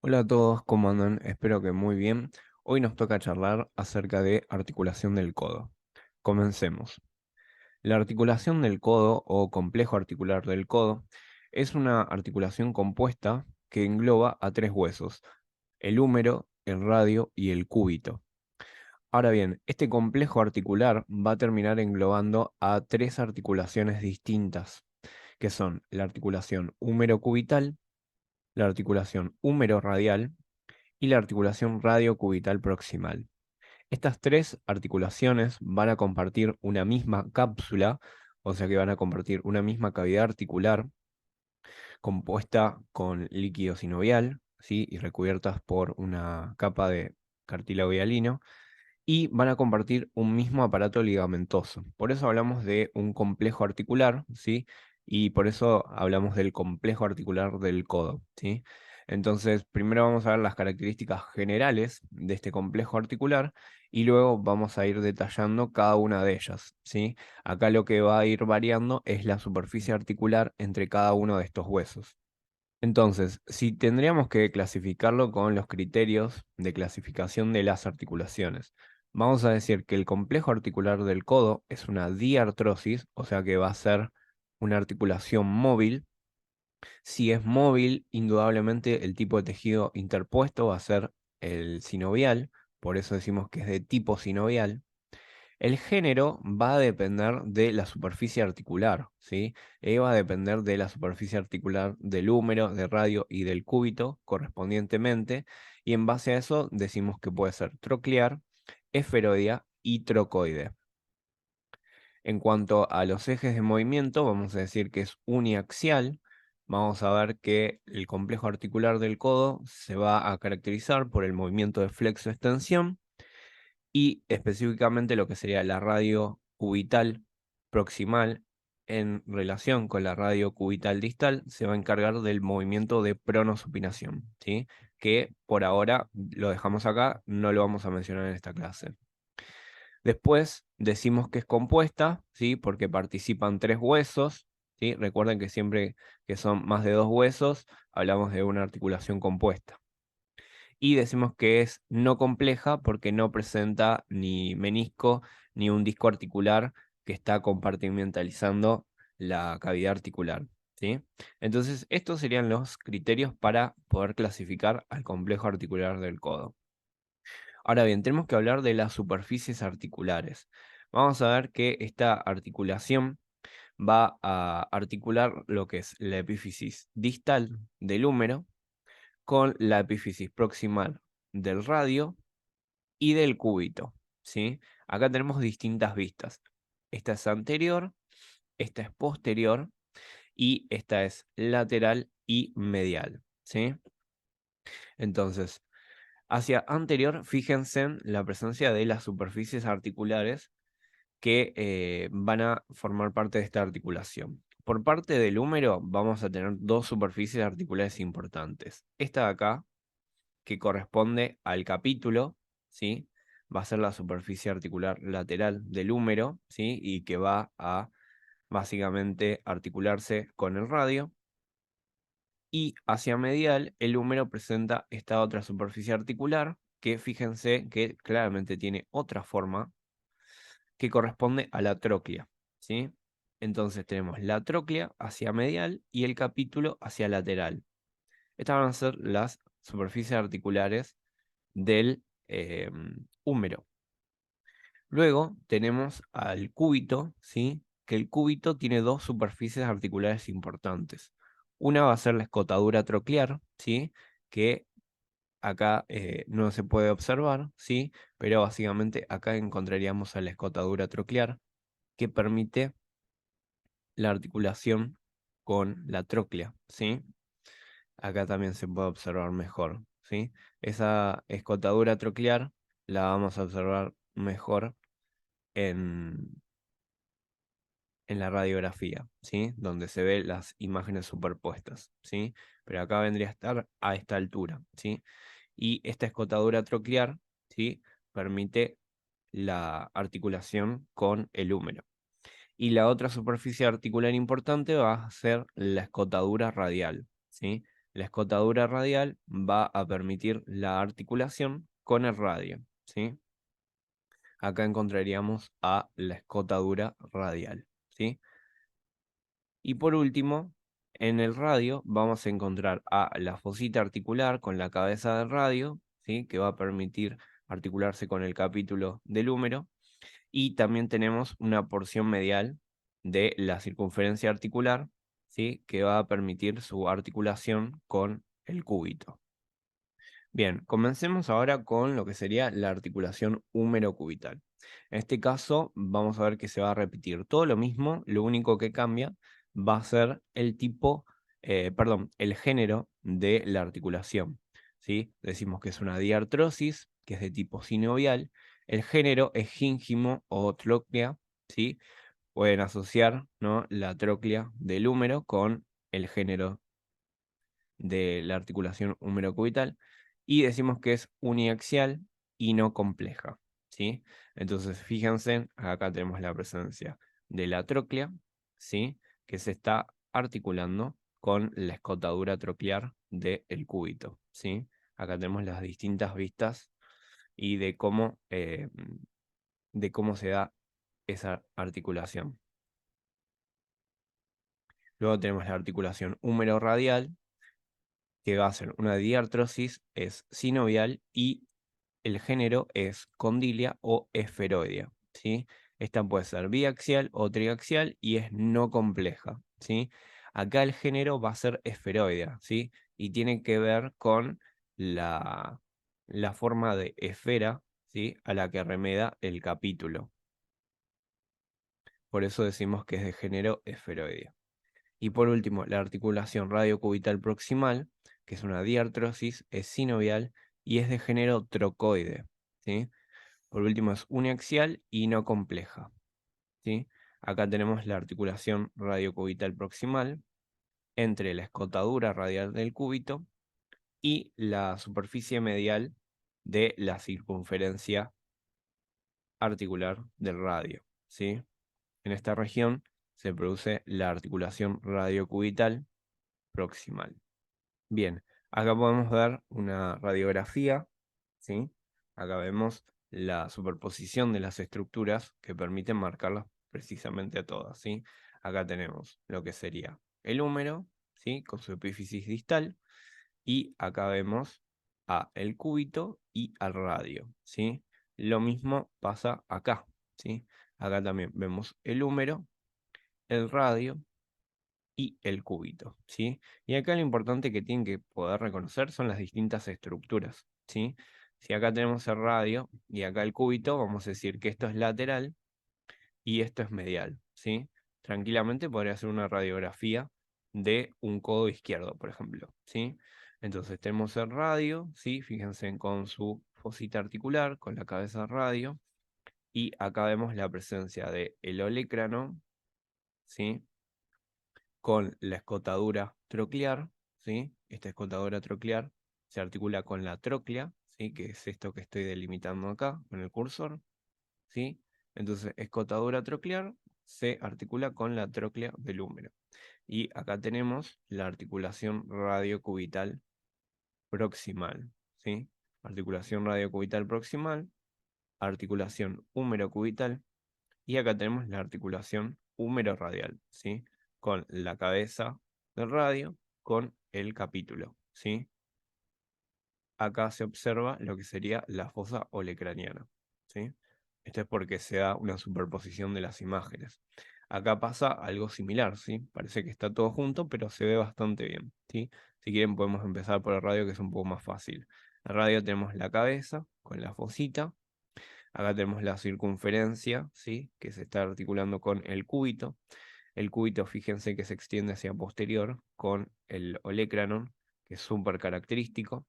Hola a todos, ¿cómo andan? Espero que muy bien. Hoy nos toca charlar acerca de articulación del codo. Comencemos. La articulación del codo o complejo articular del codo es una articulación compuesta que engloba a tres huesos: el húmero, el radio y el cúbito. Ahora bien, este complejo articular va a terminar englobando a tres articulaciones distintas, que son la articulación húmero-cubital, la articulación húmero-radial y la articulación radiocubital proximal. Estas tres articulaciones van a compartir una misma cápsula, o sea que van a compartir una misma cavidad articular compuesta con líquido sinovial, ¿sí? Y recubiertas por una capa de cartílago hialino, y van a compartir un mismo aparato ligamentoso. Por eso hablamos de un complejo articular, ¿sí? Y por eso hablamos del complejo articular del codo, ¿sí? Entonces, primero vamos a ver las características generales de este complejo articular y luego vamos a ir detallando cada una de ellas, ¿sí? Acá lo que va a ir variando es la superficie articular entre cada uno de estos huesos. Entonces, si tendríamos que clasificarlo con los criterios de clasificación de las articulaciones, vamos a decir que el complejo articular del codo es una diartrosis, o sea que va a ser una articulación móvil. Si es móvil, indudablemente el tipo de tejido interpuesto va a ser el sinovial, por eso decimos que es de tipo sinovial. El género va a depender de la superficie articular, ¿sí? Va a depender de la superficie articular del húmero, del radio y del cúbito correspondientemente, y en base a eso decimos que puede ser troclear, esferoidea y trocoide. En cuanto a los ejes de movimiento, vamos a decir que es uniaxial. Vamos a ver que el complejo articular del codo se va a caracterizar por el movimiento de flexo-extensión, y específicamente lo que sería la radio cubital proximal en relación con la radio cubital distal se va a encargar del movimiento de pronosupinación, ¿sí? Que por ahora lo dejamos acá, no lo vamos a mencionar en esta clase. Después decimos que es compuesta, ¿sí? Porque participan tres huesos, ¿sí? Recuerden que siempre que son más de dos huesos, hablamos de una articulación compuesta. Y decimos que es no compleja porque no presenta ni menisco ni un disco articular que está compartimentalizando la cavidad articular, ¿sí? Entonces, estos serían los criterios para poder clasificar al complejo articular del codo. Ahora bien, tenemos que hablar de las superficies articulares. Vamos a ver que esta articulación va a articular lo que es la epífisis distal del húmero con la epífisis proximal del radio y del cúbito, ¿sí? Acá tenemos distintas vistas. Esta es anterior, esta es posterior y esta es lateral y medial, ¿sí? Entonces, hacia anterior, fíjense en la presencia de las superficies articulares que van a formar parte de esta articulación. Por parte del húmero vamos a tener dos superficies articulares importantes. Esta de acá, que corresponde al capítulo, ¿sí? Va a ser la superficie articular lateral del húmero, ¿sí? Y que va a básicamente articularse con el radio. Y hacia medial, el húmero presenta esta otra superficie articular, que fíjense que claramente tiene otra forma, que corresponde a la tróclea, ¿sí? Entonces tenemos la tróclea hacia medial y el capítulo hacia lateral. Estas van a ser las superficies articulares del húmero. Luego tenemos al cúbito, ¿sí? Que el cúbito tiene dos superficies articulares importantes. Una va a ser la escotadura troclear, ¿sí? Que acá no se puede observar, ¿sí? Pero básicamente acá encontraríamos a la escotadura troclear, que permite la articulación con la tróclea, ¿sí? Acá también se puede observar mejor, ¿sí? Esa escotadura troclear la vamos a observar mejor en, en la radiografía, ¿sí? Donde se ven las imágenes superpuestas, ¿sí? Pero acá vendría a estar a esta altura, ¿sí? Y esta escotadura troclear, ¿sí? Permite la articulación con el húmero. Y la otra superficie articular importante va a ser la escotadura radial, ¿sí? La escotadura radial va a permitir la articulación con el radio, ¿sí? Acá encontraríamos a la escotadura radial, ¿sí? Y por último, en el radio vamos a encontrar a la fosita articular con la cabeza del radio, ¿sí? Que va a permitir articularse con el capítulo del húmero. Y también tenemos una porción medial de la circunferencia articular, ¿sí? Que va a permitir su articulación con el cúbito. Bien, comencemos ahora con lo que sería la articulación húmero-cubital. En este caso, vamos a ver que se va a repetir todo lo mismo, lo único que cambia va a ser el tipo, el género de la articulación, ¿sí? Decimos que es una diartrosis, que es de tipo sinovial, el género es gíngimo o tróclea, ¿sí? Pueden asociar, ¿no?, la tróclea del húmero con el género de la articulación húmero-cubital y decimos que es uniaxial y no compleja, ¿sí? Entonces, fíjense, acá tenemos la presencia de la tróclea, ¿sí? Que se está articulando con la escotadura troclear del cúbito, ¿sí? Acá tenemos las distintas vistas y de cómo se da esa articulación. Luego tenemos la articulación húmero-radial, que va a ser una diartrosis, es sinovial y el género es condilia o esferoidea, ¿sí? Esta puede ser biaxial o triaxial y es no compleja, ¿sí? Acá el género va a ser esferoidea, ¿sí? Y tiene que ver con la, la forma de esfera, ¿sí?, a la que remeda el capítulo. Por eso decimos que es de género esferoidea. Y por último, la articulación radiocubital proximal, que es una diartrosis, es sinovial y es de género trocoide, ¿sí? Por último, es uniaxial y no compleja, ¿sí? Acá tenemos la articulación radiocubital proximal entre la escotadura radial del cúbito y la superficie medial de la circunferencia articular del radio, ¿sí? En esta región se produce la articulación radiocubital proximal. Bien, acá podemos ver una radiografía, ¿sí? Acá vemos la superposición de las estructuras que permiten marcarlas precisamente a todas, ¿sí? Acá tenemos lo que sería el húmero, ¿sí?, con su epífisis distal, y acá vemos a el cúbito y al radio, ¿sí? Lo mismo pasa acá, ¿sí? Acá también vemos el húmero, el radio y el cúbito, ¿sí? Y acá lo importante que tienen que poder reconocer son las distintas estructuras, ¿sí? Si acá tenemos el radio y acá el cúbito, vamos a decir que esto es lateral y esto es medial, ¿sí? Tranquilamente podría ser una radiografía de un codo izquierdo, por ejemplo, ¿sí? Entonces tenemos el radio, ¿sí? Fíjense con su fosita articular, con la cabeza radio, y acá vemos la presencia de el olecrano, ¿sí?, con la escotadura troclear, ¿sí? Esta escotadura troclear se articula con la tróclea, ¿sí?, que es esto que estoy delimitando acá con el cursor, ¿sí? Entonces, escotadura troclear se articula con la tróclea del húmero. Y acá tenemos la articulación radiocubital proximal, ¿sí? Articulación radiocubital proximal, articulación húmero-cubital, y acá tenemos la articulación húmero-radial, ¿sí? Con la cabeza del radio con el capítulo, ¿sí? Acá se observa lo que sería la fosa olecraniana, ¿sí? Esto es porque se da una superposición de las imágenes. Acá pasa algo similar, ¿sí? Parece que está todo junto, pero se ve bastante bien, ¿sí? Si quieren podemos empezar por el radio, que es un poco más fácil. En el radio tenemos la cabeza con la fosita. Acá tenemos la circunferencia, ¿sí?, que se está articulando con el cúbito. El cúbito, fíjense que se extiende hacia posterior con el olecranon, que es súper característico.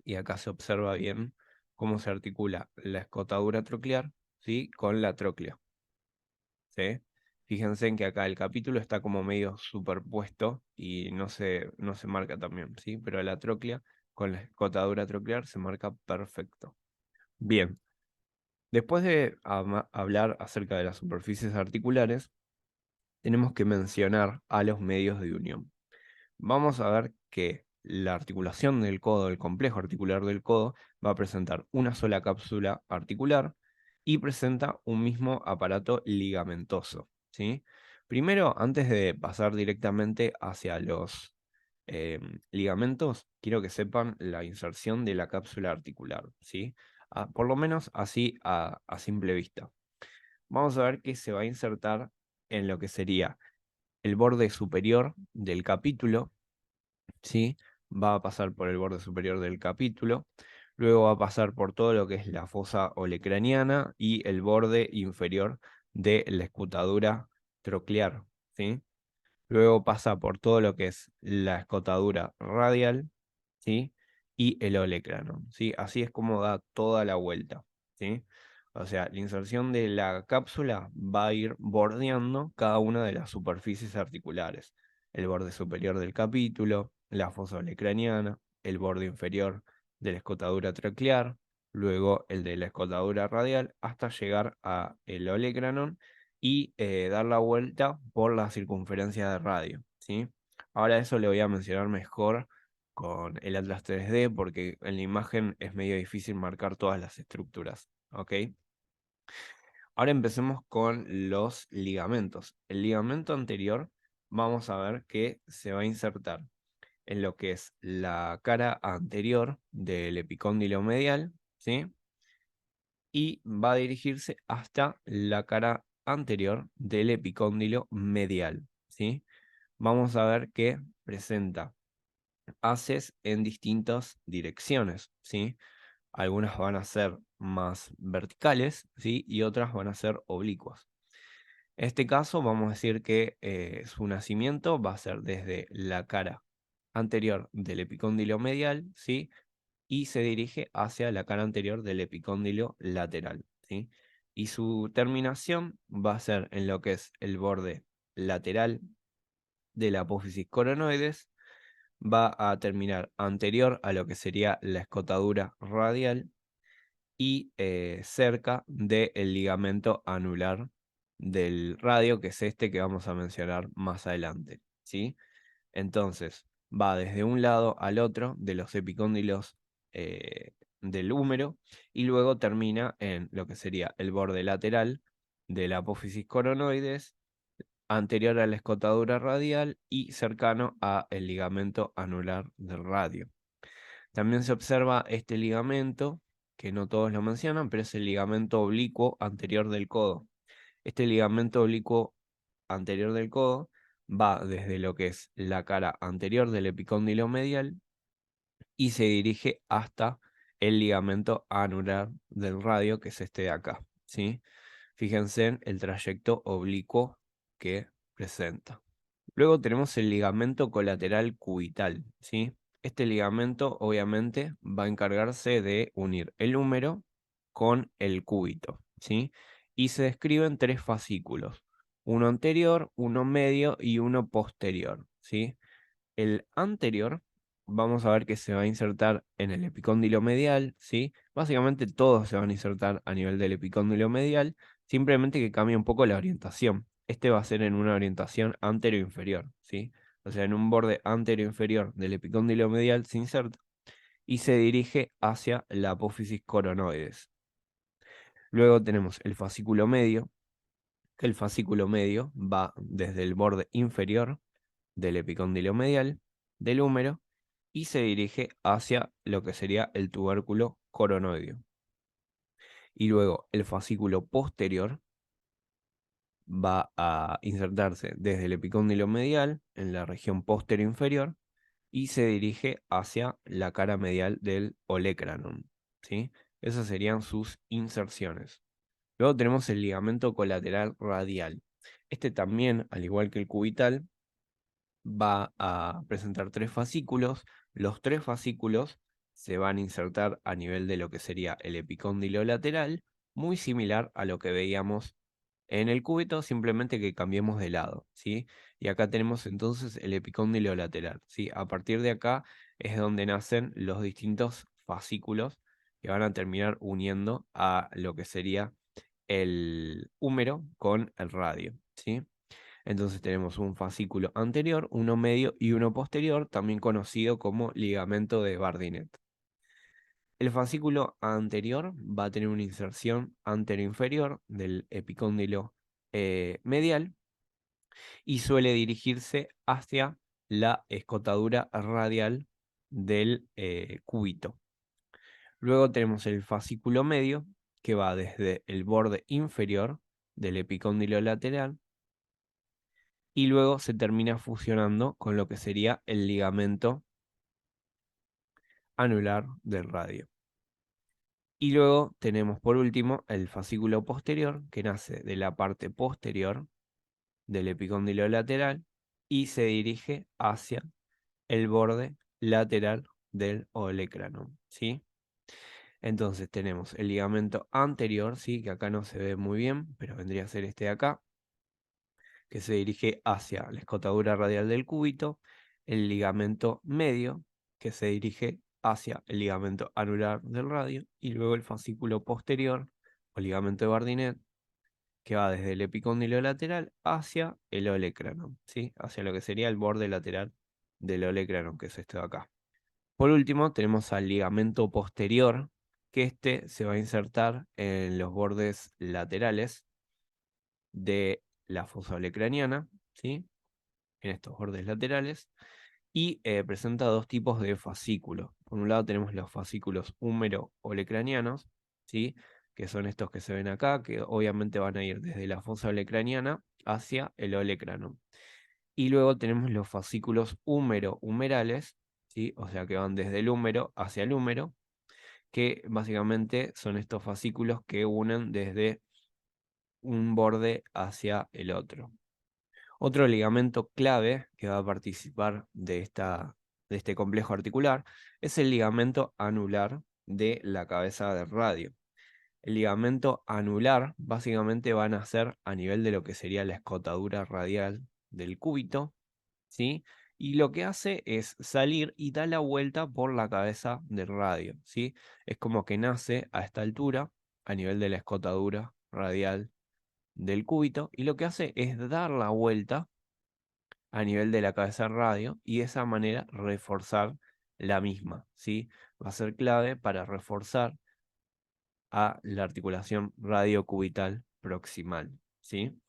Y acá se observa bien cómo se articula la escotadura troclear, ¿sí?, con la tróclea, ¿sí? Fíjense en que acá el capítulo está como medio superpuesto y no se marca también, ¿sí? Pero la tróclea con la escotadura troclear se marca perfecto. Bien, después de hablar acerca de las superficies articulares, tenemos que mencionar a los medios de unión. Vamos a ver que la articulación del codo, el complejo articular del codo, va a presentar una sola cápsula articular y presenta un mismo aparato ligamentoso, ¿sí? Primero, antes de pasar directamente hacia los ligamentos, quiero que sepan la inserción de la cápsula articular, ¿sí? Por lo menos así a simple vista. Vamos a ver que se va a insertar en lo que sería el borde superior del capítulo, ¿sí? Va a pasar por el borde superior del capítulo, luego va a pasar por todo lo que es la fosa olecraniana y el borde inferior de la escotadura troclear, ¿sí? Luego pasa por todo lo que es la escotadura radial, ¿sí? Y el olecrano, ¿sí? Así es como da toda la vuelta, ¿sí? O sea, la inserción de la cápsula va a ir bordeando cada una de las superficies articulares. El borde superior del capítulo, la fosa olecraniana, el borde inferior de la escotadura troclear, luego el de la escotadura radial, hasta llegar a el olecranon y dar la vuelta por la circunferencia de radio, ¿sí? Ahora eso le voy a mencionar mejor con el Atlas 3D porque en la imagen es medio difícil marcar todas las estructuras, ¿ok? Ahora empecemos con los ligamentos. El ligamento anterior vamos a ver que se va a insertar en lo que es la cara anterior del epicóndilo medial, ¿sí? Y va a dirigirse hasta la cara anterior del epicóndilo medial, ¿sí? Vamos a ver que presenta haces en distintas direcciones, ¿sí? Algunas van a ser más verticales, ¿sí? Y otras van a ser oblicuas. En este caso vamos a decir que su nacimiento va a ser desde la cara anterior del epicóndilo medial, ¿sí? Y se dirige hacia la cara anterior del epicóndilo lateral, ¿sí? Y su terminación va a ser en lo que es el borde lateral de la apófisis coronoides, va a terminar anterior a lo que sería la escotadura radial y cerca del ligamento anular del radio, que es este que vamos a mencionar más adelante, ¿sí? Entonces, va desde un lado al otro de los epicóndilos del húmero y luego termina en lo que sería el borde lateral de la apófisis coronoides, anterior a la escotadura radial y cercano a el ligamento anular del radio. También se observa este ligamento, que no todos lo mencionan, pero es el ligamento oblicuo anterior del codo. Este ligamento oblicuo anterior del codo va desde lo que es la cara anterior del epicóndilo medial y se dirige hasta el ligamento anular del radio, que es este de acá, ¿sí? Fíjense en el trayecto oblicuo que presenta. Luego tenemos el ligamento colateral cubital, ¿sí? Este ligamento obviamente va a encargarse de unir el húmero con el cúbito, ¿sí? Y se describen tres fascículos, uno anterior, uno medio y uno posterior, ¿sí? El anterior, vamos a ver que se va a insertar en el epicóndilo medial, ¿sí? Básicamente todos se van a insertar a nivel del epicóndilo medial, simplemente que cambia un poco la orientación. Este va a ser en una orientación anteroinferior, ¿sí? O sea, en un borde anteroinferior del epicóndilo medial se inserta y se dirige hacia la apófisis coronoides. Luego tenemos el fascículo medio, que el fascículo medio va desde el borde inferior del epicóndilo medial, del húmero, y se dirige hacia lo que sería el tubérculo coronoideo. Y luego el fascículo posterior va a insertarse desde el epicóndilo medial en la región posterior inferior y se dirige hacia la cara medial del olecranon, ¿sí? Esas serían sus inserciones. Luego tenemos el ligamento colateral radial. Este también, al igual que el cubital, va a presentar tres fascículos. Los tres fascículos se van a insertar a nivel de lo que sería el epicóndilo lateral, muy similar a lo que veíamos en el cúbito, simplemente que cambiemos de lado, ¿sí? Y acá tenemos entonces el epicóndilo lateral, ¿sí? A partir de acá es donde nacen los distintos fascículos que van a terminar uniendo a lo que sería el húmero con el radio, ¿sí? Entonces tenemos un fascículo anterior, uno medio y uno posterior, también conocido como ligamento de Bardinet. El fascículo anterior va a tener una inserción anteroinferior del epicóndilo medial y suele dirigirse hacia la escotadura radial del cúbito. Luego tenemos el fascículo medio, que va desde el borde inferior del epicóndilo lateral y luego se termina fusionando con lo que sería el ligamento anular del radio. Y luego tenemos por último el fascículo posterior, que nace de la parte posterior del epicóndilo lateral y se dirige hacia el borde lateral del olecranon, ¿sí? Entonces tenemos el ligamento anterior, ¿sí? Que acá no se ve muy bien, pero vendría a ser este de acá, que se dirige hacia la escotadura radial del cúbito, el ligamento medio, que se dirige hacia el ligamento anular del radio, y luego el fascículo posterior, o ligamento de Bardinet, que va desde el epicóndilo lateral hacia el olecranon, ¿sí? Hacia lo que sería el borde lateral del olecranon, que es esto de acá. Por último, tenemos al ligamento posterior, que este se va a insertar en los bordes laterales de la fosa olecraniana, ¿sí? En estos bordes laterales, y presenta dos tipos de fascículos. Por un lado tenemos los fascículos húmero-olecranianos, ¿sí? Que son estos que se ven acá, que obviamente van a ir desde la fosa olecraniana hacia el olecranon. Y luego tenemos los fascículos húmero-humerales, ¿sí? O sea que van desde el húmero hacia el húmero, que básicamente son estos fascículos que unen desde un borde hacia el otro. Otro ligamento clave que va a participar de este complejo articular es el ligamento anular de la cabeza de radio. El ligamento anular básicamente va a nacer a nivel de lo que sería la escotadura radial del cúbito, ¿sí? Y lo que hace es salir y da la vuelta por la cabeza del radio, ¿sí? Es como que nace a esta altura, a nivel de la escotadura radial del cúbito, y lo que hace es dar la vuelta a nivel de la cabeza radio y de esa manera reforzar la misma, ¿sí? Va a ser clave para reforzar a la articulación radiocubital proximal, ¿sí?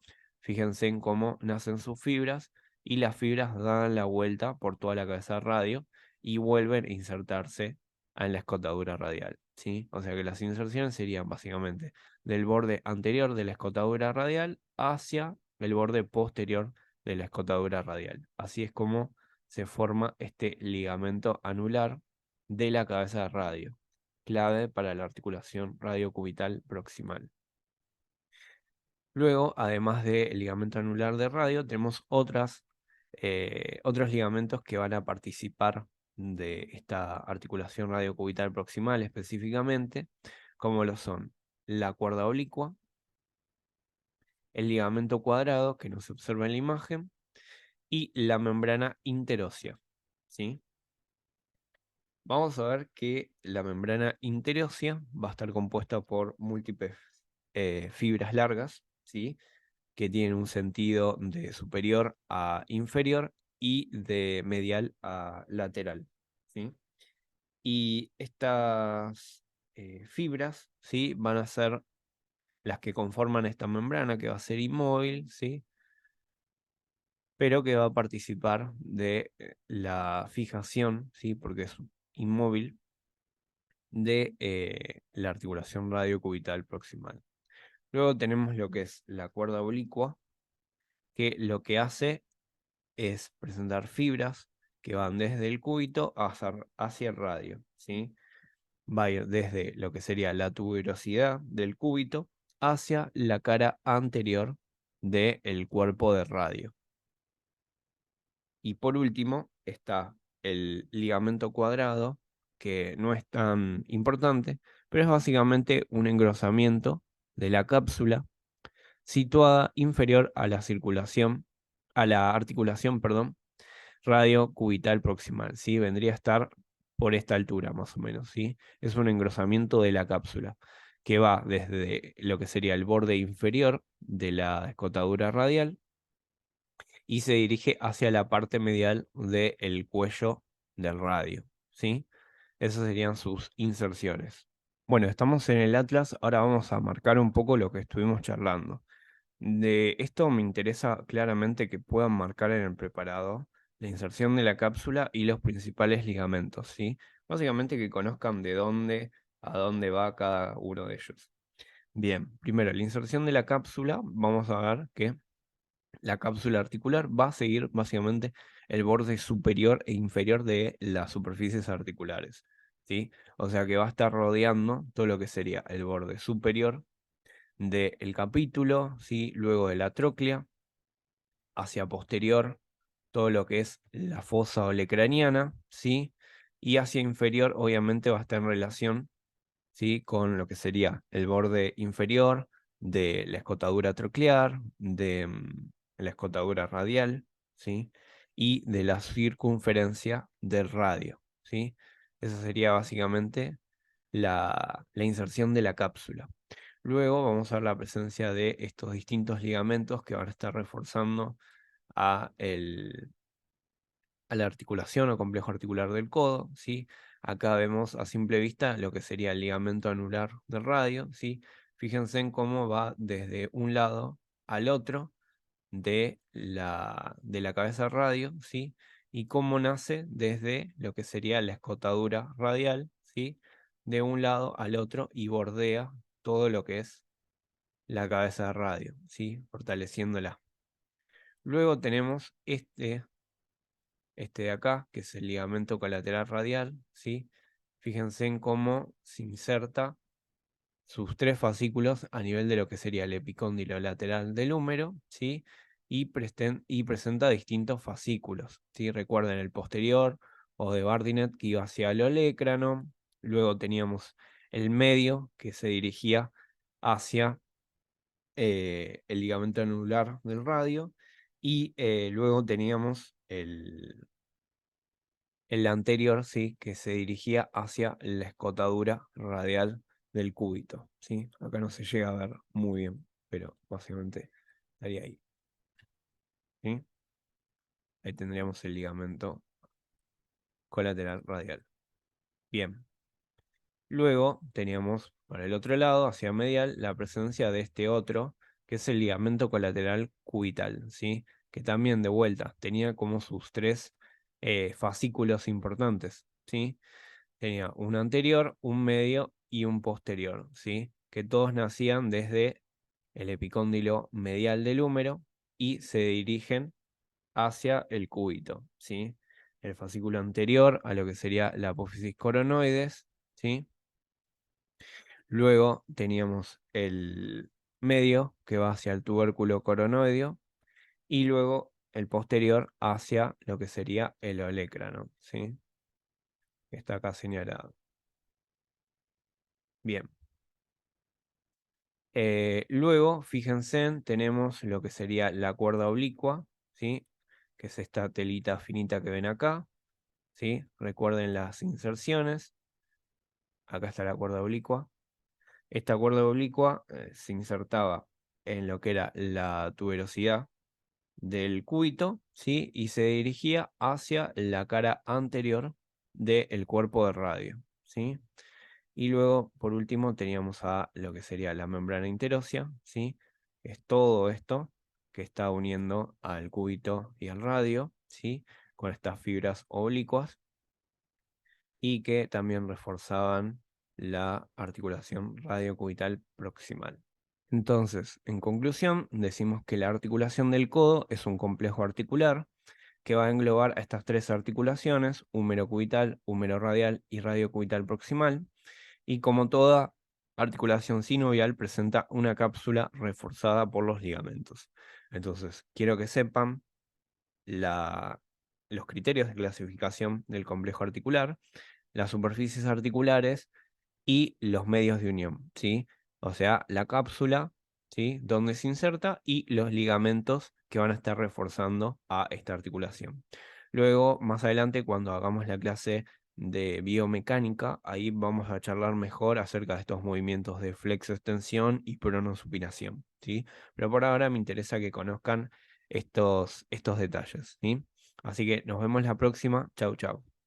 Fíjense en cómo nacen sus fibras y las fibras dan la vuelta por toda la cabeza radio y vuelven a insertarse en la escotadura radial, ¿sí? O sea que las inserciones serían básicamente del borde anterior de la escotadura radial hacia el borde posterior de la escotadura radial. Así es como se forma este ligamento anular de la cabeza de radio, clave para la articulación radiocubital proximal. Luego, además del ligamento anular de radio, tenemos otros ligamentos que van a participar de esta articulación radiocubital proximal específicamente, como lo son la cuerda oblicua, el ligamento cuadrado, que no se observa en la imagen, y la membrana interósea, ¿sí? Vamos a ver que la membrana interósea va a estar compuesta por múltiples fibras largas, ¿sí? Que tienen un sentido de superior a inferior y de medial a lateral, ¿sí? Y estas fibras, ¿sí? Van a ser las que conforman esta membrana, que va a ser inmóvil, ¿sí? Pero que va a participar de la fijación, ¿sí? Porque es inmóvil, de la articulación radiocubital proximal. Luego tenemos lo que es la cuerda oblicua, que lo que hace es presentar fibras que van desde el cúbito hacia el radio, ¿sí? Va a ir desde lo que sería la tuberosidad del cúbito hacia la cara anterior del cuerpo de radio. Y por último está el ligamento cuadrado, que no es tan importante, pero es básicamente un engrosamiento de la cápsula situada inferior a la circulación, a la articulación, perdón, radiocubital proximal, ¿sí? Vendría a estar por esta altura más o menos, ¿sí? Es un engrosamiento de la cápsula que va desde lo que sería el borde inferior de la escotadura radial y se dirige hacia la parte medial del cuello del radio, ¿sí? Esas serían sus inserciones. Bueno, estamos en el atlas, ahora vamos a marcar un poco lo que estuvimos charlando. De esto me interesa claramente que puedan marcar en el preparado la inserción de la cápsula y los principales ligamentos, ¿sí? Básicamente que conozcan de dónde a dónde va cada uno de ellos. Bien, primero, la inserción de la cápsula, vamos a ver que la cápsula articular va a seguir básicamente el borde superior e inferior de las superficies articulares, ¿sí? O sea que va a estar rodeando todo lo que sería el borde superior del capítulo, ¿sí? Luego de la tróclea, hacia posterior, todo lo que es la fosa olecraniana, ¿sí? Y hacia inferior, obviamente, va a estar en relación, ¿sí? Con lo que sería el borde inferior de la escotadura troclear, de la escotadura radial, ¿sí? Y de la circunferencia del radio, ¿sí? Esa sería básicamente la inserción de la cápsula. Luego vamos a ver la presencia de estos distintos ligamentos que van a estar reforzando a, a la articulación o complejo articular del codo, ¿sí? Acá vemos a simple vista lo que sería el ligamento anular del radio, ¿sí? Fíjense en cómo va desde un lado al otro de la cabeza del radio, ¿sí? Y cómo nace desde lo que sería la escotadura radial, ¿sí? De un lado al otro y bordea todo lo que es la cabeza de radio, ¿sí? Fortaleciéndola. Luego tenemos este de acá, que es el ligamento colateral radial, ¿sí? Fíjense en cómo se inserta sus tres fascículos a nivel de lo que sería el epicóndilo lateral del húmero, ¿sí? Y presenta distintos fascículos, ¿sí? Recuerden el posterior o de Bardinet que iba hacia el olecrano, luego teníamos el medio que se dirigía hacia el ligamento anular del radio y luego teníamos el anterior, ¿sí? Que se dirigía hacia la escotadura radial del cúbito, ¿sí? Acá no se llega a ver muy bien, pero básicamente estaría ahí, ¿sí? Ahí tendríamos el ligamento colateral radial. Bien. Luego teníamos para el otro lado, hacia medial, la presencia de este otro, que es el ligamento colateral cubital, ¿sí? Que también de vuelta tenía como sus tres fascículos importantes, ¿sí? Tenía un anterior, un medio y un posterior, ¿sí? Que todos nacían desde el epicóndilo medial del húmero y se dirigen hacia el cúbito, ¿sí? El fascículo anterior a lo que sería la apófisis coronoides, ¿sí? Luego teníamos el medio que va hacia el tubérculo coronoideo y luego el posterior hacia lo que sería el olecrano, ¿sí? Que está acá señalado. Bien. Luego, fíjense, tenemos lo que sería la cuerda oblicua, ¿sí? Que es esta telita finita que ven acá, ¿sí? Recuerden las inserciones. Acá está la cuerda oblicua. Esta cuerda oblicua se insertaba en lo que era la tuberosidad del cúbito, ¿sí? Y se dirigía hacia la cara anterior del cuerpo de radio, ¿sí? Y luego, por último, teníamos a lo que sería la membrana interósea, ¿sí? Es todo esto que está uniendo al cúbito y al radio, ¿sí? Con estas fibras oblicuas y que también reforzaban la articulación radiocubital proximal. Entonces, en conclusión, decimos que la articulación del codo es un complejo articular que va a englobar a estas tres articulaciones, húmero cubital, húmero radial y radiocubital proximal, y como toda articulación sinovial presenta una cápsula reforzada por los ligamentos. Entonces, quiero que sepan los criterios de clasificación del complejo articular, las superficies articulares y los medios de unión, ¿sí? O sea, la cápsula, ¿sí? Donde se inserta y los ligamentos que van a estar reforzando a esta articulación. Luego, más adelante, cuando hagamos la clase de biomecánica, ahí vamos a charlar mejor acerca de estos movimientos de flexo-extensión y pronosupinación, ¿sí? Pero por ahora me interesa que conozcan estos detalles, ¿sí? Así que nos vemos la próxima. Chau, chau.